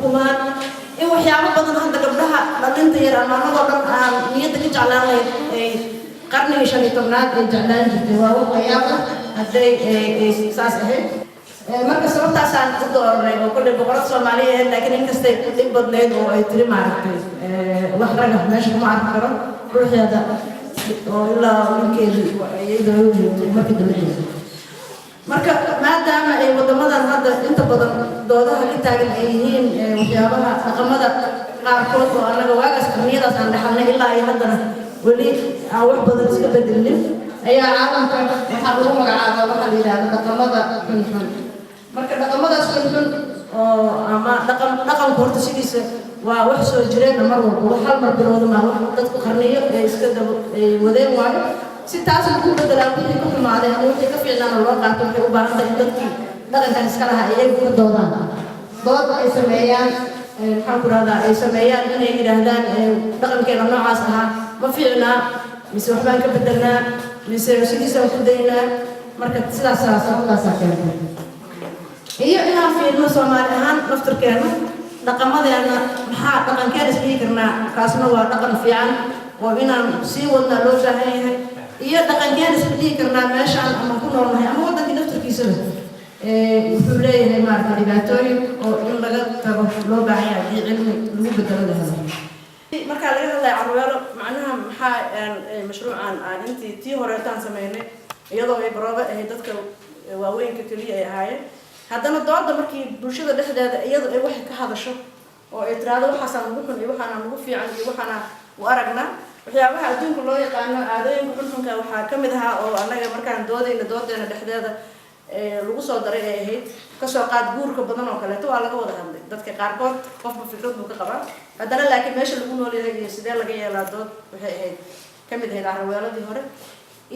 xukumaan in waxyaabo badan hadda gabdhaha dhalinta yar ama anagoo dhan aan niyadda ka jeclaan lahayd ay qarnigii 15aad ay jeclaan jirtay waa waxyaabo hadday saas ahayd marka sababtaasaan u dooranay oo kulli boqorad Soomaaliyeed laakiin inkastay ku dhib badneyd oo ay tiri maaragtay wax raga meesha kuma arki karo ruuxeeda oo ilaa ninkeedu iyadoo markii dambe marka maadaama ay wadamadan hadda inta badan doodaha ka taagan ay yihiin waxyaabaha dhaqamada qaarkood oo anaga waagaas qarniyadaas aan dhaxalnay ilaa ay haddana weli aan wax badan iska bedelin ayaa caalamka waxaa lagu magacaabaa waxa la yidhaahdo dhaqamada xunxun marka dhaqamadaas xunxun oo ama dhaqanka horta sidiisa waa wax soo jireen mar walba hal mar bilowda ma wax dadku qarniyo ee iska daba wadeen waayo si taas lagu bedelaa wixii ku xumaaday ama wixii ka fiicnaan loo qaato waxay u baahan tahay dadkii dhaqankan iska lahaa iyagu ka doodaan dood ay sameeyaan maxaan ku rahdaa ay sameeyaan inay yidhaahdaan dhaqankeena noocaas ahaa ma fiicnaa mise waxbaan ka bedelnaa mise sidiisaan ku daynaa marka sababtaasaa keentay iyo inaan fiirno Soomaali ahaan naftarkeena dhaqamadeena maxaa dhaqankeena isdhihi karnaa kaasna waa dhaqan fiican oo inaan sii wadnaa loo baahan yahay iyo dhaqankeena isdhihi karnaa meeshaan ama ku noolnahay ama waddankii naftarkiisaba wuxuu leeyahay maaragtay dhibaatooyin oo in laga tago loo baahan yahay haddii cilmi lagu bedelo lahaa markaa laga hadlaya carweelo macnaha maxaa mashruucan aan intii tii horeetaan sameynay iyadoo ay barooba ahayd dadka waaweynka keliya ay ahaayeen haddana dooda markii bulshada dhexdeeda iyadoo ay wax ka hadasho oo ay tiraahdo waxaasaan ugu xun iyo waxaanaan ugu fiican iyo waxaana u aragnaa waxyaabaha adduunka loo yaqaano caadooyinka xunxunka waxaa ka mid ahaa oo annaga markaan doodeena dhexdeeda lagu soo daray ay ahayd kasoo qaad guurka badan oo kaleeto waa laga wada hadlay dadka qaarkood qofba fikrad buu ka qabaa haddana laakiin meesha lagu noolyahay iyo sidee laga yeelaa dood waxay ahayd ka mid ahayd carweeladii hore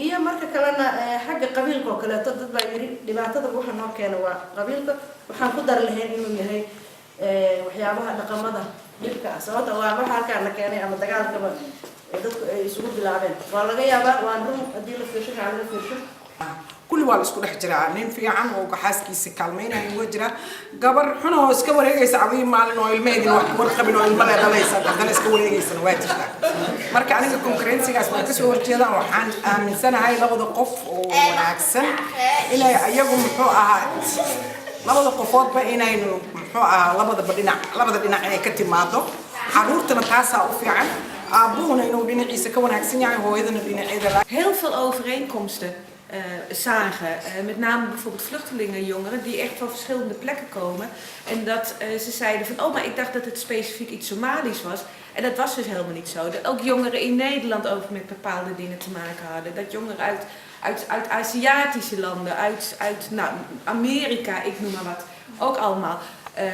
iyo marka kalena xagga qabiilka oo kaleeto dad baa yiri dhibaatada waxa noo keena waa qabiilka waxaan ku dar lahayn inuu yahay waxyaabaha dhaqamada dhibka sababta waa waxa halkaan la keenay ama dagaalkaba dadku ay isugu bilaabeen waa laga yaabaa waan run haddii la fiirsho aan la fiirsho kulli waa la isku dhex jiraa nin fiican oo xaaskiisa kaalmeynaya waa jira gabar xun oo iska wareegaysa adii maalin oo ilmeedin wax warqabin oo ilmada dhalaysa dadana iska wareegaysa waa jirta marka aniga concurrency-gaas waan ka soo horjeedaa waxaan aaminsanahay labada qof oo wanaagsan inay ayagu muxuu ahaa labada qofoodba inaynu muxuu ahaa labada dhinac inay ka timaado caruurtana taasaa u fiican aabuhuna inuu dhinaciisa ka wanaagsan yahay hooyadana dhinaceeda heel veel overeenkomsten zagen. Met name bijvoorbeeld vluchtelingenjongeren die echt van verschillende plekken komen. En dat ze zeiden van, oh maar ik dacht dat het specifiek iets Somalisch was. En dat was dus helemaal niet zo. Dat ook jongeren in Nederland ook met bepaalde dingen te maken hadden. Dat jongeren uit Aziatische landen, uit nou, Amerika, ik noem maar wat, ook allemaal.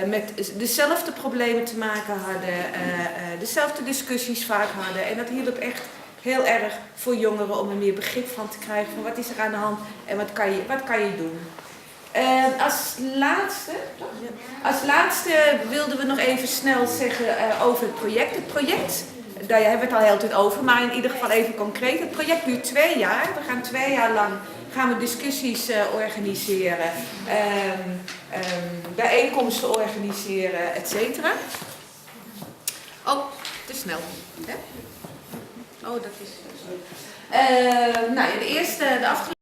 Met dezelfde problemen te maken hadden, dezelfde discussies vaak hadden. En dat hielp echt heel erg voor jongeren om er meer begrip van te krijgen van wat is er aan de hand en wat kan je doen. Als laatste wilden we nog even snel zeggen over het project. Het project, daar hebben we het al heel tijd over, maar in ieder geval even concreet. Het project duurt 2 jaar. We gaan 2 jaar lang discussies organiseren, bijeenkomsten organiseren, et cetera. Oh, te snel. Hè? Oh, dat is zo. Nou ja, de afgelopen.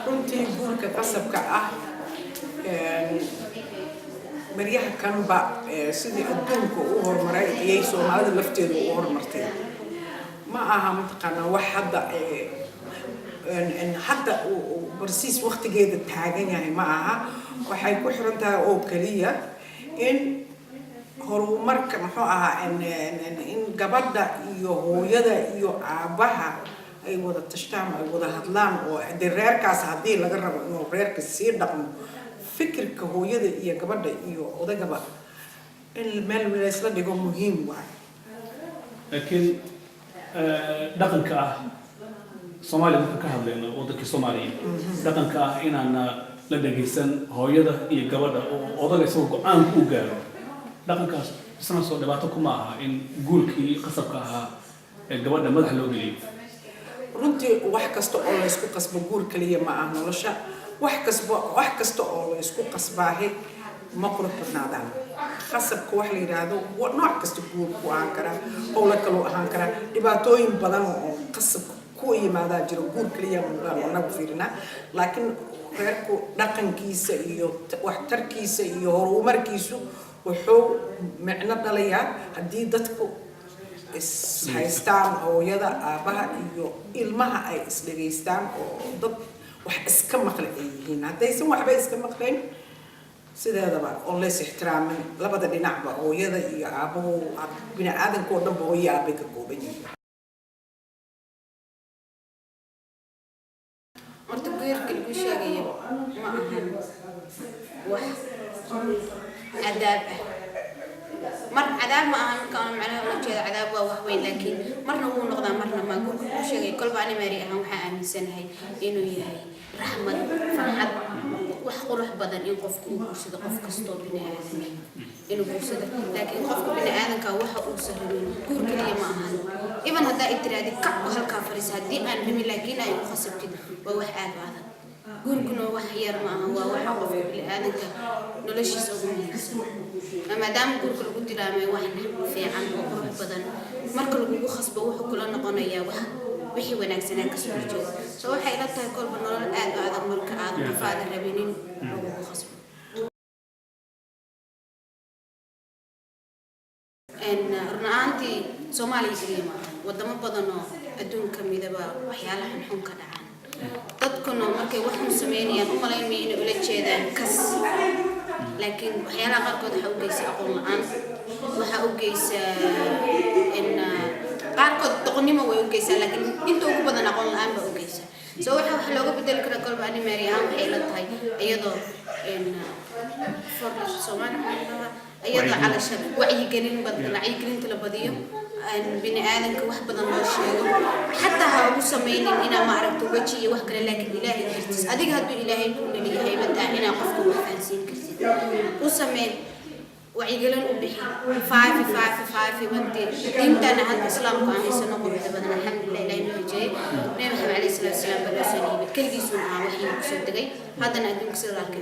runtii guurka qasabka ah baryaha kanba sidii adduunka u horumaray ayay Soomaalida lafteedu u horumartay ma aha mataqaana wax hadda barsiis waqtigeeda taagan yahay ma aha waxay ku xiran tahay oo kaliya in horumarka muxuu ahaa in gabadha iyo hooyada iyo aabaha ay wada tashtaan ay wada hadlaan oo reerkaas haddii laga rabo inuu reerka sii dhaqmo fikirka hooyada iyo gabadha iyo odagaba in meel isla dhigo muhiim waay laakiin dhaqanka ah Soomaaliya marka ka hadlayno wadankii Soomaaliya dhaqanka ah inaan la dhageysan hooyada iyo gabadha oo odaga isagoo go'aan ku gaaro dhaqankaas isna soo dhibaato kuma aha in guurkii qasabka ahaa ee gabadha madax loo geliyo runtii wax kasta oo la isku qasbo guur kaliya ma aha nolosha wax kasta oo la isku qasbaahay ma qurux badnaadaan khasabka wax la yiraahdo nooc kasta guur ku aan kara oo la kala ahaan kara dhibaatooyin badan oo qasab ku yimaada jiro guur kaliya ma fiirina laakiin reerku dhaqankiisa iyo waxtarkiisa iyo horumarkiisu wuxuu macno dhalayaa haddii dadku haystaan hooyada aabaha iyo ilmaha ay isdhegaystaan oo dad wax iska maqla ay yihiin haddaysan waxba iska maqlayn sideedaba oo lees ixtiraamin labada dhinacba hooyada iyo aabuhu bini aadamka oo dhanba hooyo aabay ka kooban yihiin horta geerka lagu sheegayo ma ahan wax cadaab ah mar cadaab ma ahan markaan macnaha u jeedo cadaab waa wax weyn laakiin marna wuu noqdaa marna ma gurka lagu sheegay kolba ani maari ahaan waxaa aaminsanahay inuu yahay raxmad farxad wax qurux badan in qofku uu guursado qof kastoo bini aadam inuu guursado laakiin qofka bini aadamka waxa uu sahlayn guur kaliya ma ahan iban haddaa tiraahdi kac halkaa fariisa haddii aan dhimin laakiin ay u khasabtid waa wax aad u adag guurkuna wax yar ma aha waa waxa qofka bini aadamka noloshiisa ugu muhiimsan maadaama guurka lagu dilaamay wax fiican oo qurux badan marka lagugu khasbo wuxuu kula noqonayaa wax wixii wanaagsanaa ka soo horjeeda soo waxay ila tahay kolba nolol aad u adag marka aad qofaada rabinin lagugu khasbo runaantii Soomaaliya kaliya ma aha wadamo badan oo adduunka midaba waxyaalaha xun ka dhacaan dadkuna markay wax u sameeyaan u malaynayaan inay ula jeedaan kas laakiin waxyaalaha qaarkood waxa u geysa aqoon la'aan waxa u geysa in qaarkood doqonnimo way u geysaa laakiin inta ugu badan aqoon la'aan baa u geysa soo waxa looga bedeli karaa kolba ani maari ahaan waxay la tahay iyadoo for Soomaaliya iyadoo calasha wacyigelinta la badiyo bini aadamka wax badan loo sheego xataa ha ugu samaynin inaa ma aragto weji iyo wax kale laakiin ilaahay dartiis adiga hadduu ilaahay ku leeyahay badaa inaa qofka wax fahansiin kartid u sameyn wacyigelin u bixi faafi waqti diintana hadda islaamka aan haysano quruxda badan alxamdulilah ilaahay noo hijiyey nabi maxamed calayhi salaatu wasalaam baa loo soo dhiibay keligiisuna aan waxii ku soo degay haddana adduunka sida laalka